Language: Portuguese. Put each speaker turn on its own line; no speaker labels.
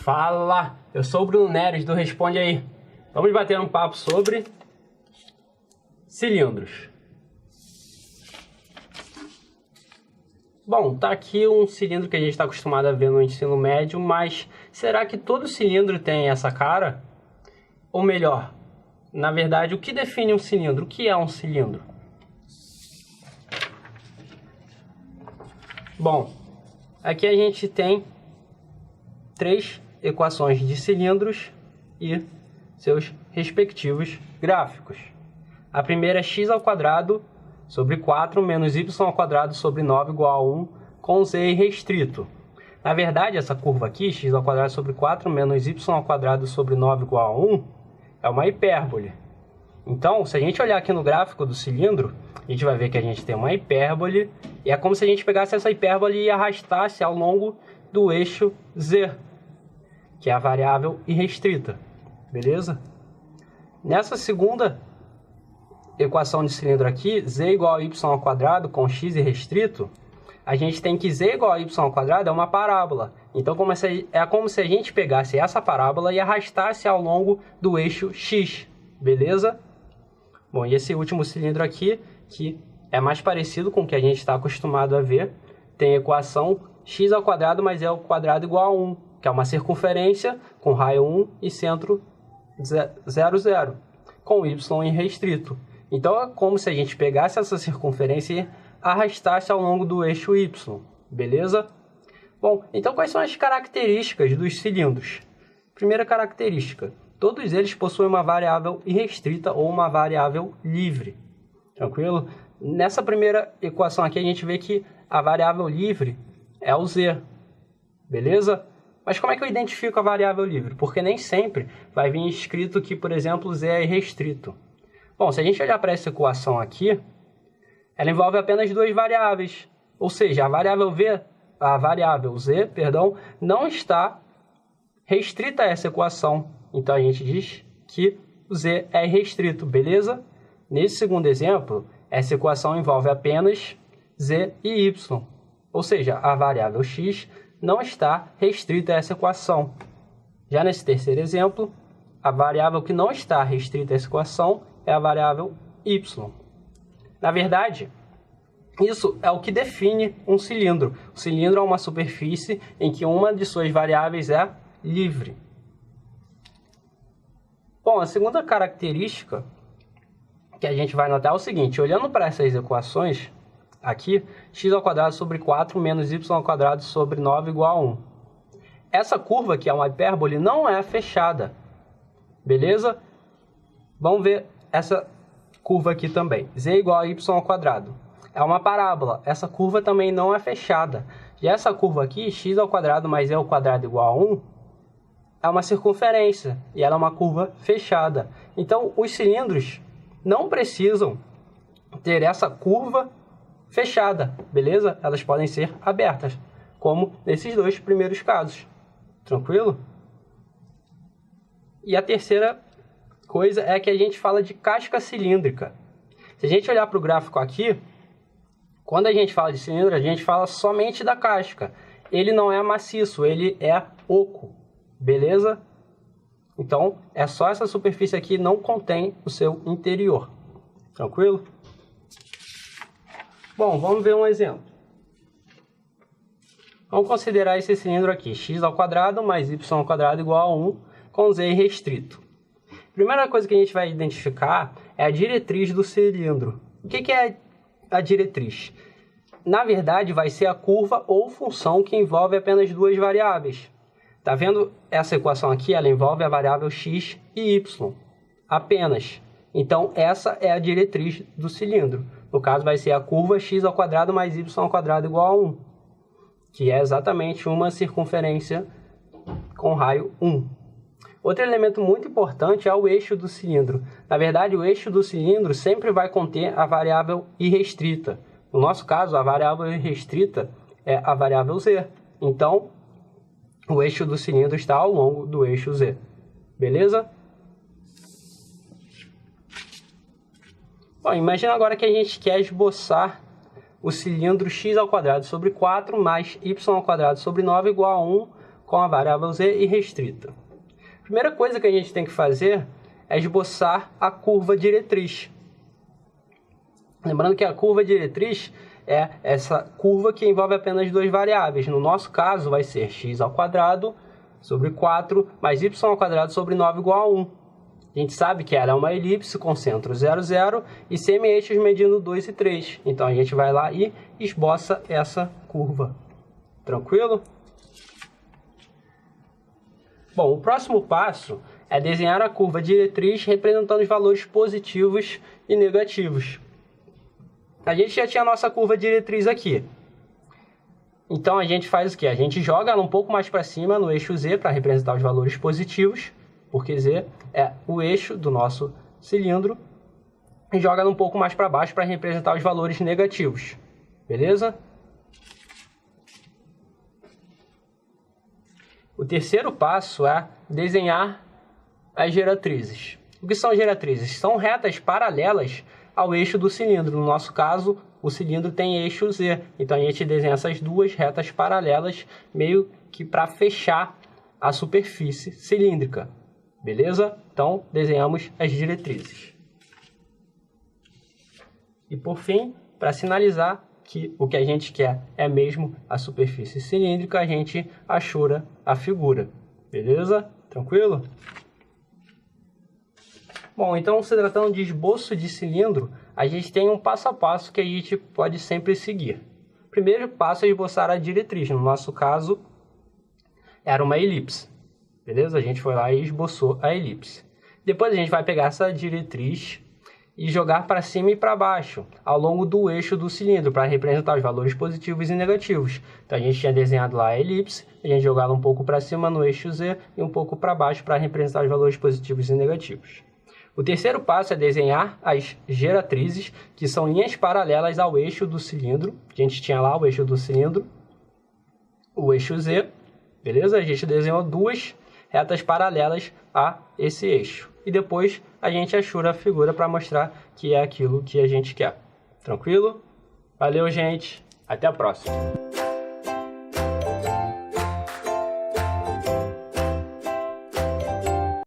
Fala, eu sou o Bruno Neres do Responde Aí. Vamos bater um papo sobre cilindros. Bom, tá aqui um cilindro que a gente está acostumado a ver no ensino médio, mas será que todo cilindro tem essa cara? Ou melhor, na verdade, o que define um cilindro? O que é um cilindro? Bom, aqui a gente tem três equações de cilindros e seus respectivos gráficos. A primeira é x² sobre 4 menos y² sobre 9 igual a 1 com z irrestrito. Na verdade, essa curva aqui, x² sobre 4 menos y² sobre 9 igual a 1, é uma hipérbole. Então, se a gente olhar aqui no gráfico do cilindro, a gente vai ver que a gente tem uma hipérbole, e é como se a gente pegasse essa hipérbole e arrastasse ao longo do eixo z, que é a variável irrestrita, beleza? Nessa segunda equação de cilindro aqui, z igual a y² com x irrestrito, a gente tem que z igual a y² é uma parábola. Então é como se a gente pegasse essa parábola e arrastasse ao longo do eixo x, beleza? Bom, e esse último cilindro aqui, que é mais parecido com o que a gente está acostumado a ver, tem a equação x² mais e ao quadrado igual a 1, que é uma circunferência com raio 1 e centro 0, 0, com y irrestrito. Então é como se a gente pegasse essa circunferência e arrastasse ao longo do eixo y, beleza? Bom, então quais são as características dos cilindros? Primeira característica, todos eles possuem uma variável irrestrita ou uma variável livre, tranquilo? Nessa primeira equação aqui a gente vê que a variável livre é o z, beleza? Mas como é que eu identifico a variável livre? Porque nem sempre vai vir escrito que, por exemplo, z é irrestrito. Bom, se a gente olhar para essa equação aqui, ela envolve apenas duas variáveis. Ou seja, a variável z, não está restrita a essa equação. Então a gente diz que o z é irrestrito, beleza? Nesse segundo exemplo, essa equação envolve apenas z e y. Ou seja, a variável x não está restrita a essa equação. Já nesse terceiro exemplo, a variável que não está restrita a essa equação é a variável y. Na verdade, isso é o que define um cilindro. O cilindro é uma superfície em que uma de suas variáveis é livre. Bom, a segunda característica que a gente vai notar é o seguinte: olhando para essas equações, aqui, x² sobre 4 menos y² sobre 9 igual a 1. Essa curva, que é uma hipérbole, não é fechada, beleza? Vamos ver essa curva aqui também. Z igual a y². É uma parábola. Essa curva também não é fechada. E essa curva aqui, x² mais e² igual a 1, é uma circunferência. E ela é uma curva fechada. Então, os cilindros não precisam ter essa curva fechada, beleza? Elas podem ser abertas, como nesses dois primeiros casos. Tranquilo? E a terceira coisa é que a gente fala de casca cilíndrica. Se a gente olhar para o gráfico aqui, quando a gente fala de cilindro, a gente fala somente da casca. Ele não é maciço, ele é oco, beleza? Então, é só essa superfície aqui, não contém o seu interior. Tranquilo? Bom, vamos ver um exemplo. Vamos considerar esse cilindro aqui, x² mais y² igual a 1 com z irrestrito. Primeira coisa que a gente vai identificar é a diretriz do cilindro. O que é a diretriz? Na verdade, vai ser a curva ou função que envolve apenas duas variáveis. Tá vendo essa equação aqui? Ela envolve a variável x e y, apenas. Então, essa é a diretriz do cilindro. No caso, vai ser a curva x² mais y² igual a 1, que é exatamente uma circunferência com raio 1. Outro elemento muito importante é o eixo do cilindro. Na verdade, o eixo do cilindro sempre vai conter a variável irrestrita. No nosso caso, a variável irrestrita é a variável z. Então, o eixo do cilindro está ao longo do eixo z. Beleza? Bom, imagina agora que a gente quer esboçar o cilindro x² sobre 4 mais y² sobre 9 igual a 1 com a variável z irrestrita. A primeira coisa que a gente tem que fazer é esboçar a curva diretriz. Lembrando que a curva diretriz é essa curva que envolve apenas duas variáveis. No nosso caso, vai ser x² sobre 4 mais y² sobre 9 igual a 1. A gente sabe que ela é uma elipse com centro 0, 0 e semi-eixos medindo 2 e 3. Então, a gente vai lá e esboça essa curva. Tranquilo? Bom, o próximo passo é desenhar a curva diretriz representando os valores positivos e negativos. A gente já tinha a nossa curva diretriz aqui. Então, a gente faz o quê? A gente joga ela um pouco mais para cima no eixo Z para representar os valores positivos, porque Z é o eixo do nosso cilindro, e joga ela um pouco mais para baixo para representar os valores negativos. Beleza? O terceiro passo é desenhar as geratrizes. O que são geratrizes? São retas paralelas ao eixo do cilindro. No nosso caso, o cilindro tem eixo Z. Então, a gente desenha essas duas retas paralelas meio que para fechar a superfície cilíndrica. Beleza? Então, desenhamos as diretrizes. E, por fim, para sinalizar que o que a gente quer é mesmo a superfície cilíndrica, a gente achura a figura. Beleza? Tranquilo? Bom, então, se tratando de esboço de cilindro, a gente tem um passo a passo que a gente pode sempre seguir. O primeiro passo é esboçar a diretriz. No nosso caso, era uma elipse. Beleza? A gente foi lá e esboçou a elipse. Depois a gente vai pegar essa diretriz e jogar para cima e para baixo, ao longo do eixo do cilindro, para representar os valores positivos e negativos. Então, a gente tinha desenhado lá a elipse, a gente jogava um pouco para cima no eixo Z e um pouco para baixo para representar os valores positivos e negativos. O terceiro passo é desenhar as geratrizes, que são linhas paralelas ao eixo do cilindro. A gente tinha lá o eixo do cilindro, o eixo Z, beleza? A gente desenhou duas retas paralelas a esse eixo. E depois a gente achura a figura para mostrar que é aquilo que a gente quer. Tranquilo? Valeu, gente. Até a próxima.